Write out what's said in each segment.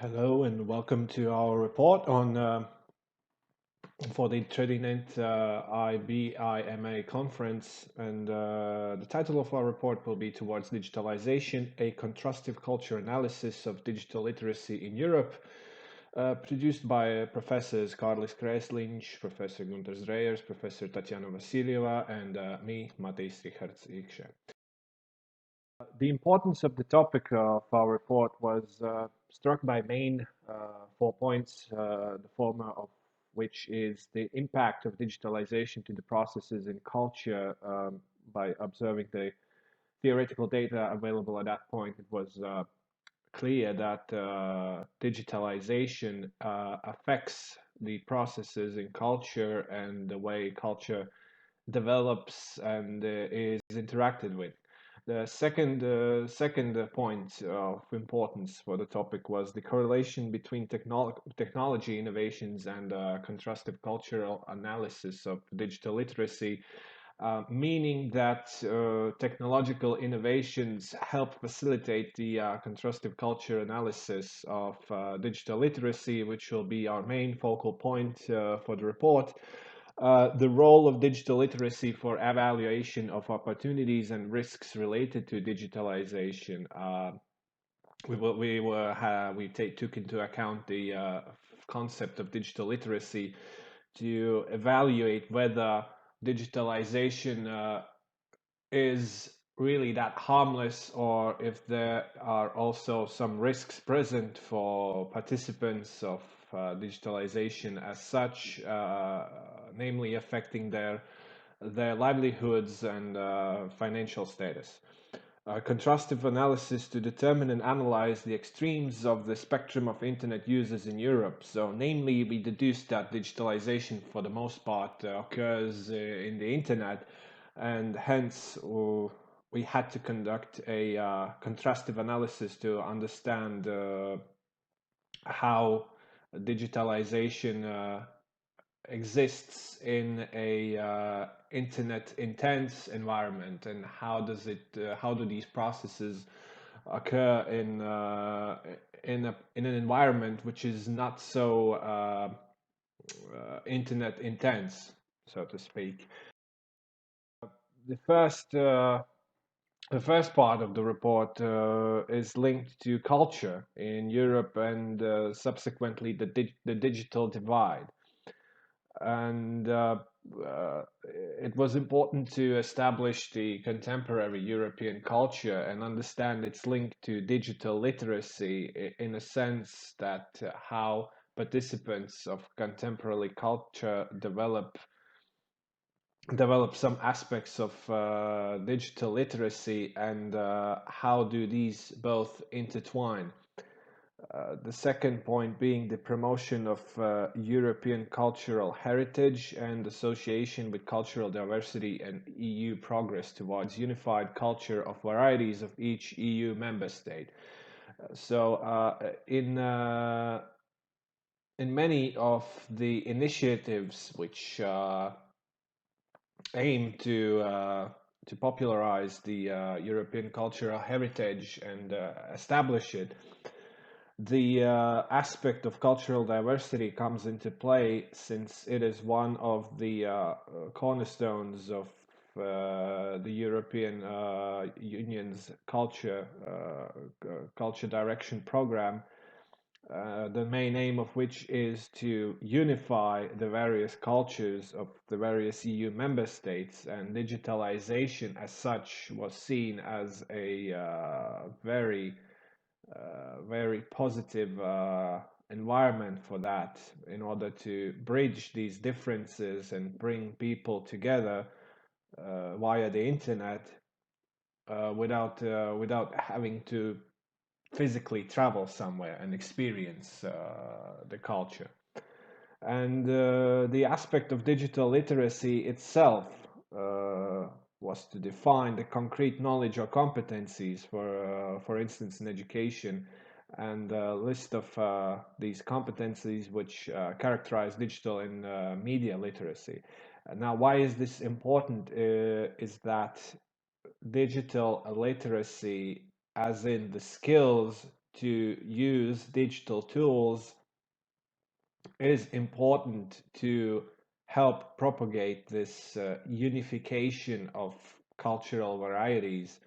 Hello and welcome to our report on for the 39th IBIMA conference. And the title of our report will be Towards Digitalization, a Contrastive Culture Analysis of Digital Literacy in Europe, produced by Professors Karlis, Professor Guntars, DREIJERS, Professor Tatjana Vasiljeva, and me, Matiss, Rihards, IKSE. The importance of the topic of our report was struck by main 4 points, the former of which is the impact of digitalization to the processes in culture. By observing the theoretical data available at that point, it was clear that digitalization affects the processes in culture and the way culture develops and is interacted with. The second point of importance for the topic was the correlation between technology innovations and contrastive cultural analysis of digital literacy, meaning that technological innovations help facilitate the contrastive culture analysis of digital literacy, which will be our main focal point for the report. The role of digital literacy for evaluation of opportunities and risks related to digitalization. We took into account the concept of digital literacy to evaluate whether digitalization is really that harmless, or if there are also some risks present for participants of digitalization as such, namely affecting their livelihoods and financial status. Contrastive analysis to determine and analyze the extremes of the spectrum of internet users in Europe. So, namely, we deduced that digitalization for the most part occurs in the internet, and hence we had to conduct a contrastive analysis to understand how digitalization exists in a internet intense environment, and how do these processes occur in an environment which is not so internet intense, so to speak. The first part of the report is linked to culture in Europe and subsequently the digital divide. And it was important to establish the contemporary European culture and understand its link to digital literacy, in a sense that how participants of contemporary culture develop some aspects of digital literacy, and how do these both intertwine. The second point being the promotion of European cultural heritage and association with cultural diversity and EU progress towards unified culture of varieties of each EU member state. In many of the initiatives which aim to popularize the European cultural heritage and establish it, the aspect of cultural diversity comes into play, since it is one of the cornerstones of the European Union's culture direction program, the main aim of which is to unify the various cultures of the various EU member states, and digitalization as such was seen as a very positive environment for that, in order to bridge these differences and bring people together via the internet, without having to physically travel somewhere and experience the culture. And the aspect of digital literacy itself was to define the concrete knowledge or competencies, for instance, in education, and a list of these competencies which characterize digital and media literacy. Now, why is this important? Is that digital literacy, as in the skills to use digital tools is important to help propagate this unification of cultural varieties.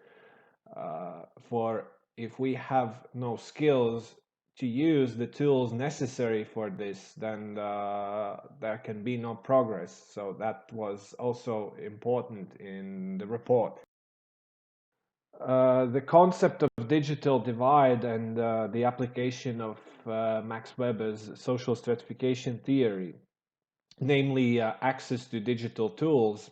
For if we have no skills to use the tools necessary for this, then there can be no progress. So that was also important in the report. The concept of digital divide and the application of Max Weber's social stratification theory, namely access to digital tools,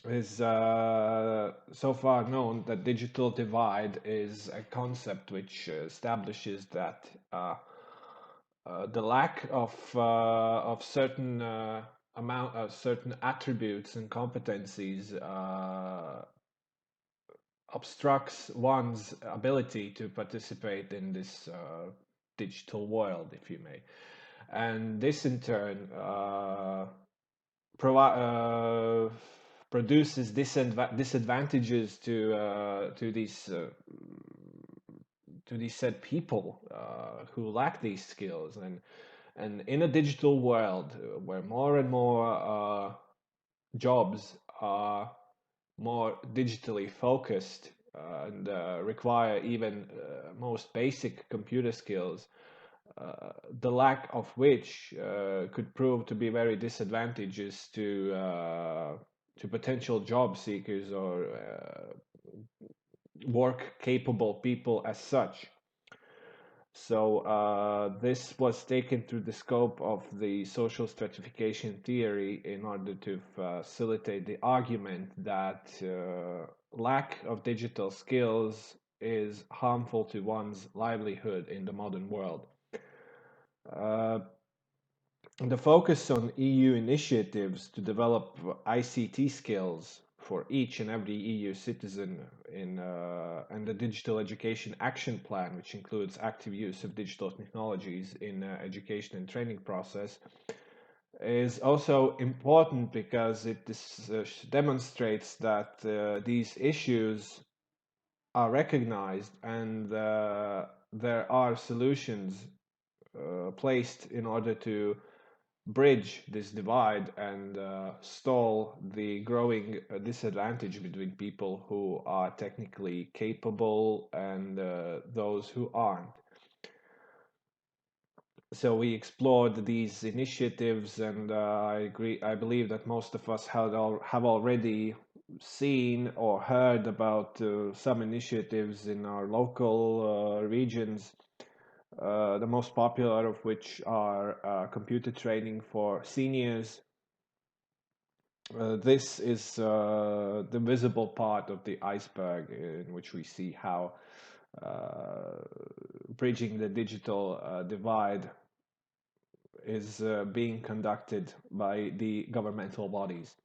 is so far known that digital divide is a concept which establishes that the lack of certain attributes and competencies obstructs one's ability to participate in this digital world, if you may. And this in turn produces disadvantages to these said people who lack these skills. And in a digital world where more and more jobs are more digitally focused and require even most basic computer skills, the lack of which could prove to be very disadvantageous to potential job seekers or work capable people as such. So this was taken through the scope of the social stratification theory in order to facilitate the argument that lack of digital skills is harmful to one's livelihood in the modern world. The focus on EU initiatives to develop ICT skills for each and every EU citizen and the Digital Education Action Plan, which includes active use of digital technologies in education and training process, is also important because it demonstrates that these issues are recognized and there are solutions placed in order to bridge this divide and stall the growing disadvantage between people who are technically capable and those who aren't. So we explored these initiatives, and I believe that most of us have already seen or heard about some initiatives in our local regions. The most popular of which are computer training for seniors. This is the visible part of the iceberg in which we see how bridging the digital divide is being conducted by the governmental bodies.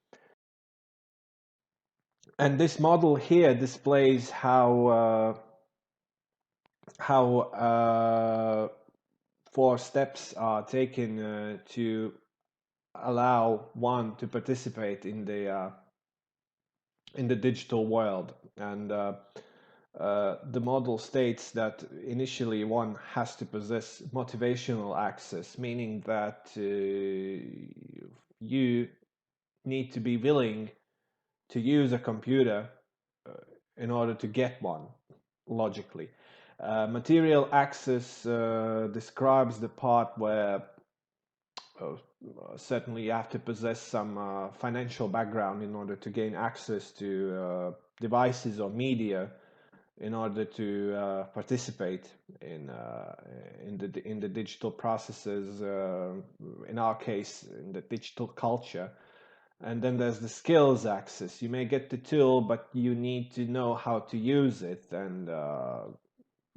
And this model here displays how 4 steps are taken to allow one to participate in the digital world. And the model states that initially one has to possess motivational access, meaning that you need to be willing to use a computer in order to get one, logically. Material access describes the part where certainly you have to possess some financial background in order to gain access to devices or media in order to participate in the digital processes, in our case, in the digital culture. And then there's the skills access. You may get the tool, but you need to know how to use it. And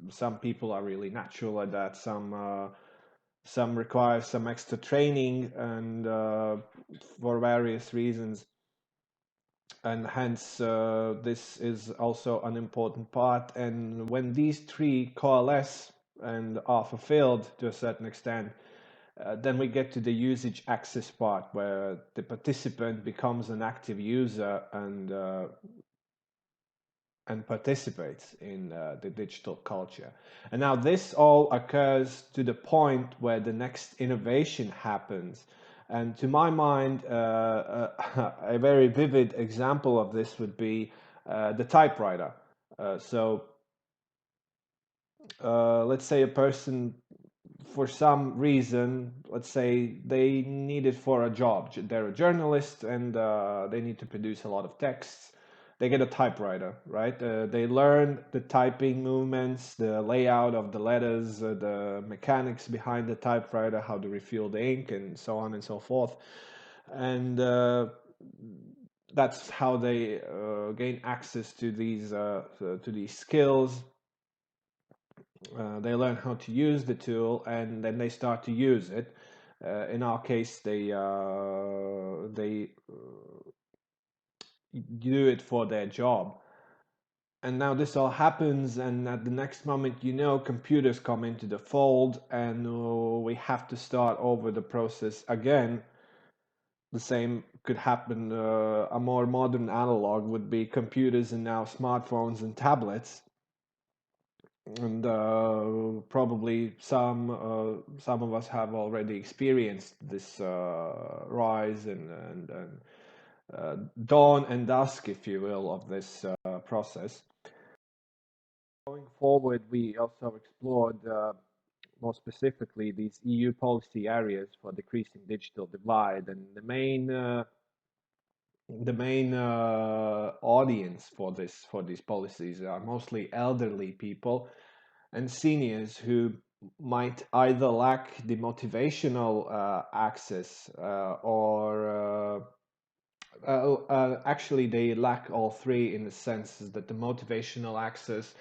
some people are really natural at that. Some require some extra training, and for various reasons. And hence, this is also an important part. And when these 3 coalesce and are fulfilled to a certain extent, then we get to the usage access part, where the participant becomes an active user and and participates in the digital culture. And now this all occurs to the point where the next innovation happens. And to my mind, a very vivid example of this would be the typewriter. So let's say a person, for some reason, let's say they need it for a job. They're a journalist and they need to produce a lot of texts. They get a typewriter, right? They learn the typing movements, the layout of the letters, the mechanics behind the typewriter, how to refill the ink, and so on and so forth. And that's how they gain access to these skills. They learn how to use the tool, and then they start to use it. In our case, they do it for their job. And now this all happens, and at the next moment, computers come into the fold, and we have to start over the process again. The same could happen. A more modern analog would be computers and now smartphones and tablets. And probably some of us have already experienced this rise and dawn and dusk, if you will, of this process. Going forward, we also explored more specifically these EU policy areas for decreasing digital divide, and the main audience for these policies are mostly elderly people and seniors who might either lack the motivational access or actually they lack all three, in the sense that the motivational access,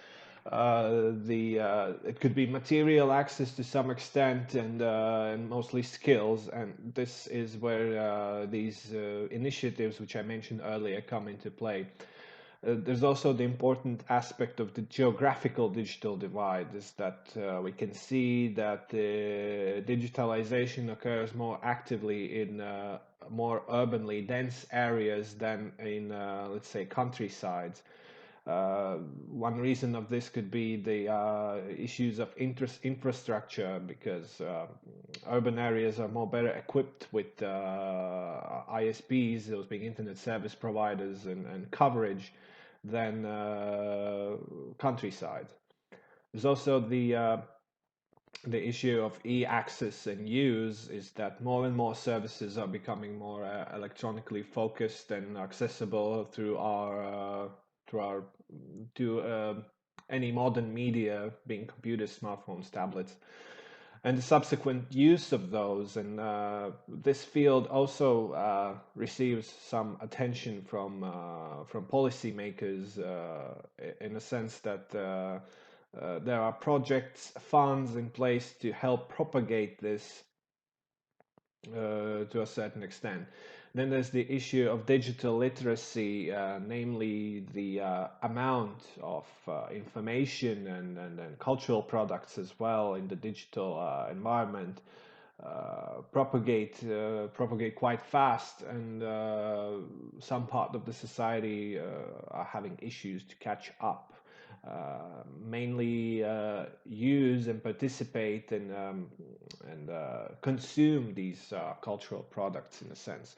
it could be material access to some extent, and mostly skills, and this is where these initiatives which I mentioned earlier come into play. There's also the important aspect of the geographical digital divide, is that we can see that digitalization occurs more actively in more urbanly dense areas than in, let's say, countrysides. One reason of this could be the issues of infrastructure, because urban areas are more better equipped with ISPs, those being internet service providers, and coverage than countryside. There's also the issue of e-access and use, is that more and more services are becoming more electronically focused and accessible through any modern media, being computers, smartphones, tablets, and the subsequent use of those. And this field also receives some attention from policymakers, in a sense that there are projects, funds in place to help propagate this to a certain extent. Then there's the issue of digital literacy, namely the amount of information and cultural products as well in the digital environment propagate quite fast, and some part of the society are having issues to catch up. Mainly use and participate and consume these cultural products, in a sense.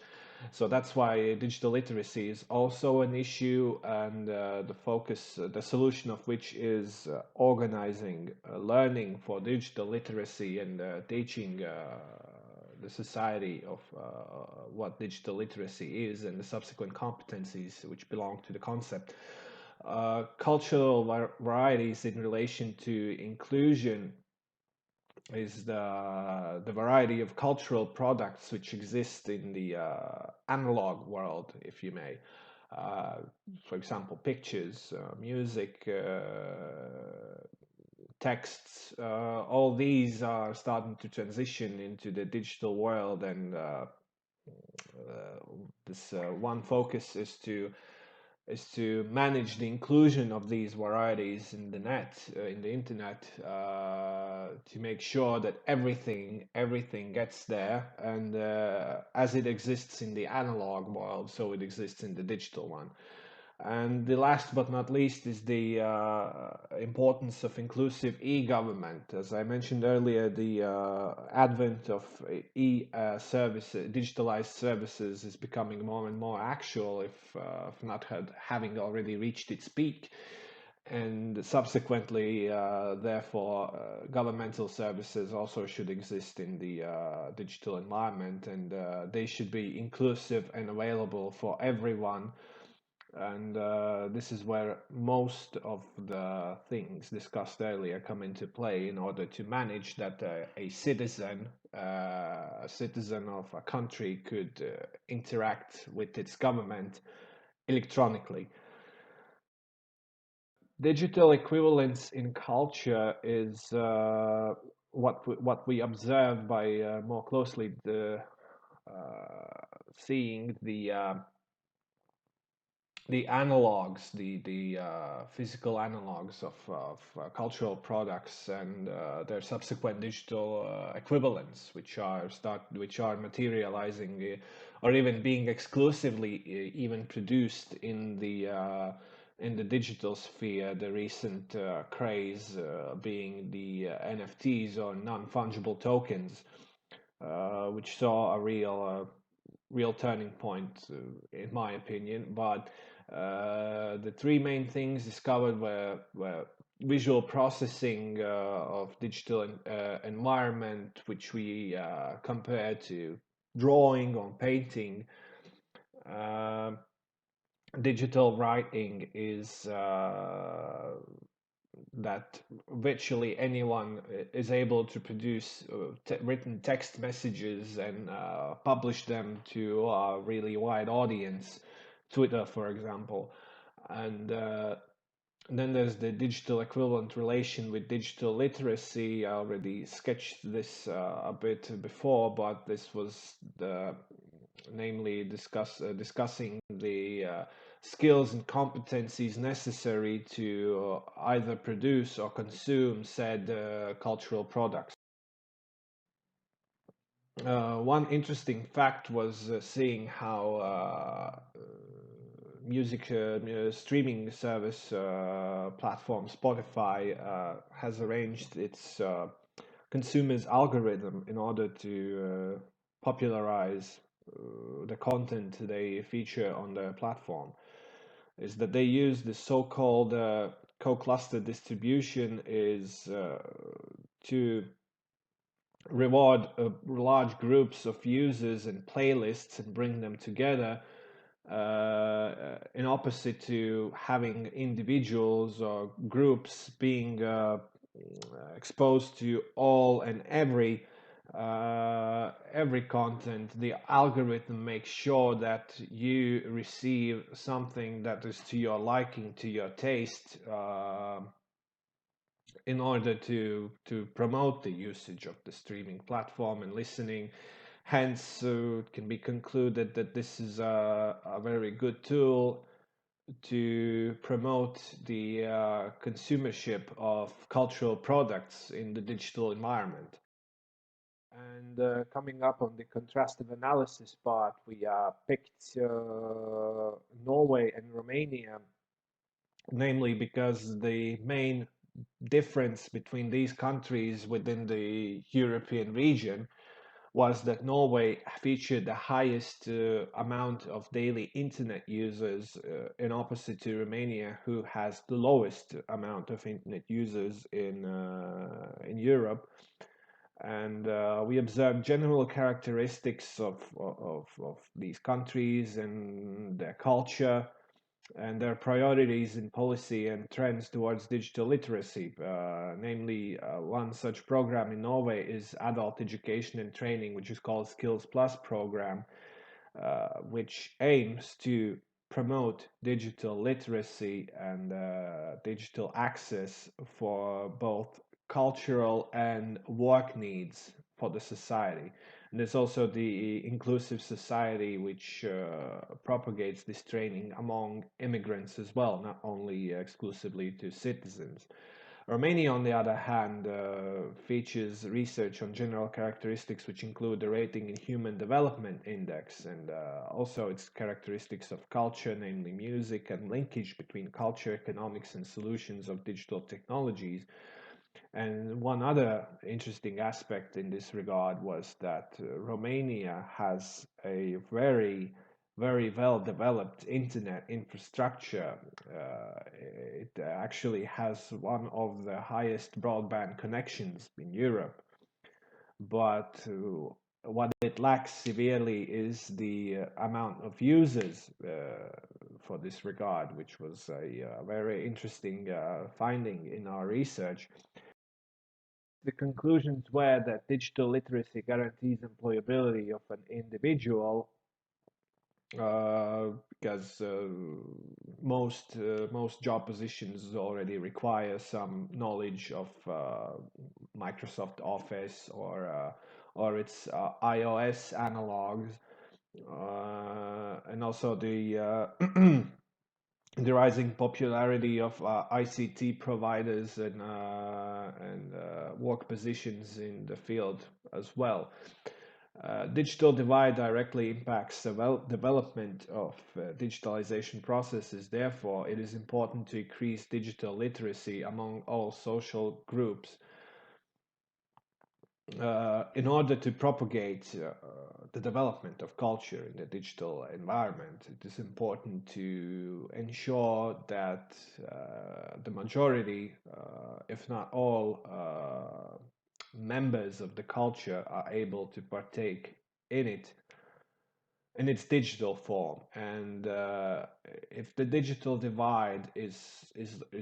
So that's why digital literacy is also an issue, and the solution of which is organizing learning for digital literacy, and teaching the society of what digital literacy is, and the subsequent competencies which belong to the concept. Cultural varieties in relation to inclusion is the variety of cultural products which exist in the analog world, if you may. For example, pictures, music, texts, all these are starting to transition into the digital world, and this one focus is to manage the inclusion of these varieties in the internet, to make sure that everything gets there, and as it exists in the analog world, so it exists in the digital one. And the last but not least is the importance of inclusive e-government. As I mentioned earlier, the advent of e-services, digitalized services, is becoming more and more actual, if not having already reached its peak. And subsequently, therefore, governmental services also should exist in the digital environment, and they should be inclusive and available for everyone. And this is where most of the things discussed earlier come into play in order to manage that a citizen of a country could interact with its government electronically. Digital equivalence in culture is what we observe by more closely seeing the analogs, the physical analogs of cultural products and their subsequent digital equivalents, which are materializing or even being exclusively even produced in the digital sphere. The recent craze being the NFTs, or non-fungible tokens, which saw a real turning point, in my opinion. But the three main things discovered were visual processing of digital environment, which we compare to drawing or painting. Uh, Digital writing is that virtually anyone is able to produce written text messages and publish them to a really wide audience, Twitter, for example. And then there's the digital equivalent relation with digital literacy. I already sketched this a bit before, but this was namely discussing the skills and competencies necessary to either produce or consume said cultural products. One interesting fact was seeing how music streaming service platform Spotify has arranged its consumers' algorithm in order to popularize the content they feature on their platform. Is that they use the so-called co-cluster distribution is to reward large groups of users and playlists and bring them together, in opposite to having individuals or groups being exposed to all and every content. The algorithm makes sure that you receive something that is to your liking, to your taste, in order to promote the usage of the streaming platform and listening. Hence, it can be concluded that this is a very good tool to promote the consumership of cultural products in the digital environment. And coming up on the contrastive analysis part, we picked Norway and Romania, namely because the main difference between these countries within the European region was that Norway featured the highest amount of daily internet users, in opposite to Romania, who has the lowest amount of internet users in Europe. And we observed general characteristics of these countries and their culture and their priorities in policy and trends towards digital literacy. Namely, one such program in Norway is adult education and training, which is called Skills Plus program, which aims to promote digital literacy and digital access for both cultural and work needs for the society. And there's also the inclusive society, which propagates this training among immigrants as well, not only exclusively to citizens. Romania, on the other hand, features research on general characteristics which include the rating in Human Development Index and also its characteristics of culture, namely music and linkage between culture, economics, and solutions of digital technologies. And one other interesting aspect in this regard was that Romania has a very well developed internet infrastructure. It actually has one of the highest broadband connections in Europe, but what it lacks severely is the amount of users for this regard, which was a very interesting finding in our research. The conclusions were that digital literacy guarantees employability of an individual because most job positions already require some knowledge of Microsoft Office or its iOS analogs, and also the rising popularity of ICT providers and work positions in the field as well. Digital divide directly impacts the development of digitalization processes. Therefore, it is important to increase digital literacy among all social groups in order to propagate the development of culture in the digital environment. It is important to ensure that the majority, if not all, members of the culture are able to partake in it in its digital form. And if the digital divide is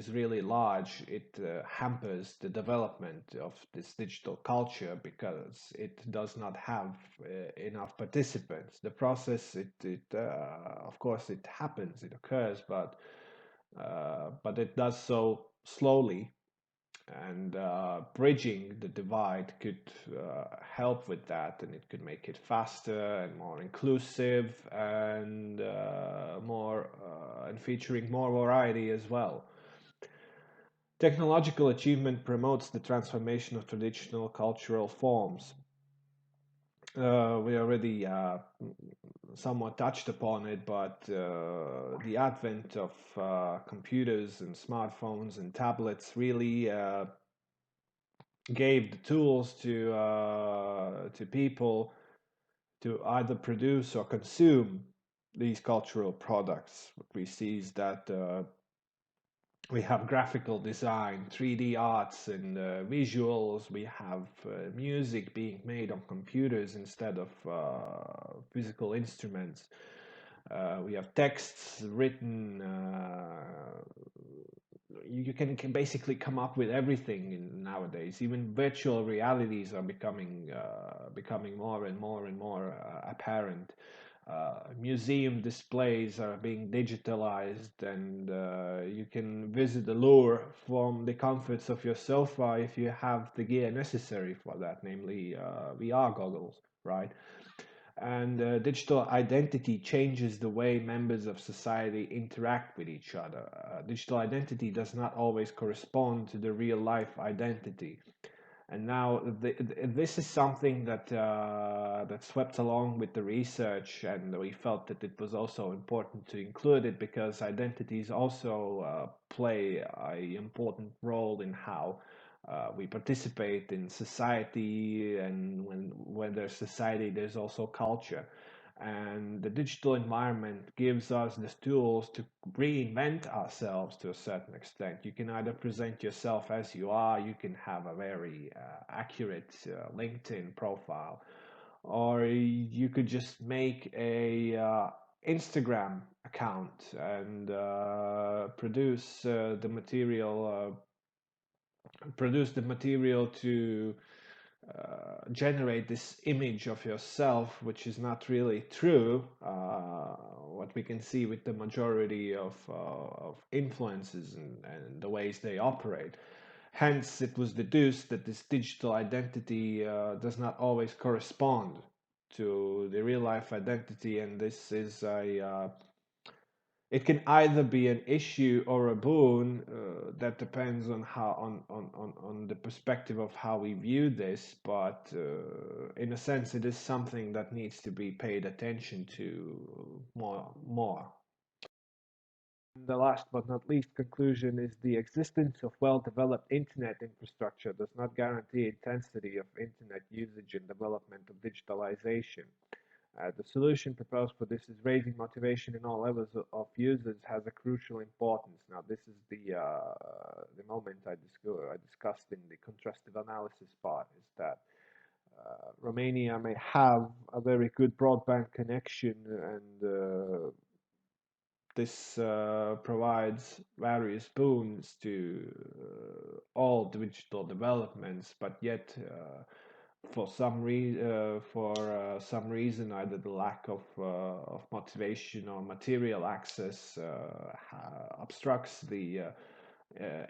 really large, it hampers the development of this digital culture because it does not have enough participants. The process, of course, it happens, it occurs, but it does so slowly, and bridging the divide could help with that, and it could make it faster and more inclusive and more and featuring more variety as well. Technological achievement promotes the transformation of traditional cultural forms. We already somewhat touched upon it, but the advent of computers and smartphones and tablets really gave the tools to people to either produce or consume these cultural products. What we see is that we have graphical design, 3D arts, and visuals. We have music being made on computers instead of physical instruments. We have texts written. You can basically come up with everything nowadays. Even virtual realities are becoming more and more and more apparent. Museum displays are being digitalized, and you can visit the Louvre from the comforts of your sofa if you have the gear necessary for that, namely VR goggles, right? And digital identity changes the way members of society interact with each other. Digital identity does not always correspond to the real life identity. And now this is something that swept along with the research, and we felt that it was also important to include it because identities also play an important role in how we participate in society, and when there's society, there's also culture. And the digital environment gives us the tools to reinvent ourselves to a certain extent. You can either present yourself as you are, you can have a very accurate LinkedIn profile, or you could just make a Instagram account and produce the material to generate this image of yourself, which is not really true. What we can see with the majority of influences and the ways they operate. Hence, it was deduced that this digital identity does not always correspond to the real life identity, and this is it can either be an issue or a boon. That depends on how on the perspective of how we view this. But in a sense, it is something that needs to be paid attention to more. The last but not least conclusion is the existence of well-developed internet infrastructure does not guarantee intensity of internet usage and development of digitalization. The solution proposed for this is raising motivation in all levels of users has a crucial importance. Now, this is the moment I discussed in the contrastive analysis part, is that Romania may have a very good broadband connection, and this provides various boons to all digital developments, but yet for some reason, either the lack of motivation or material access obstructs the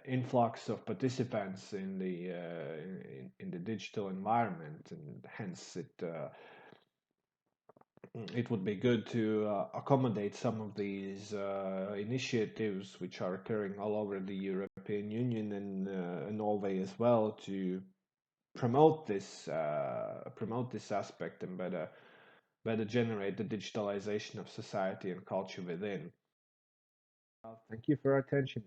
influx of participants in the digital environment, and hence it would be good to accommodate some of these initiatives which are occurring all over the European Union and Norway as well, to promote this aspect and better generate the digitalization of society and culture within. Thank you for your attention.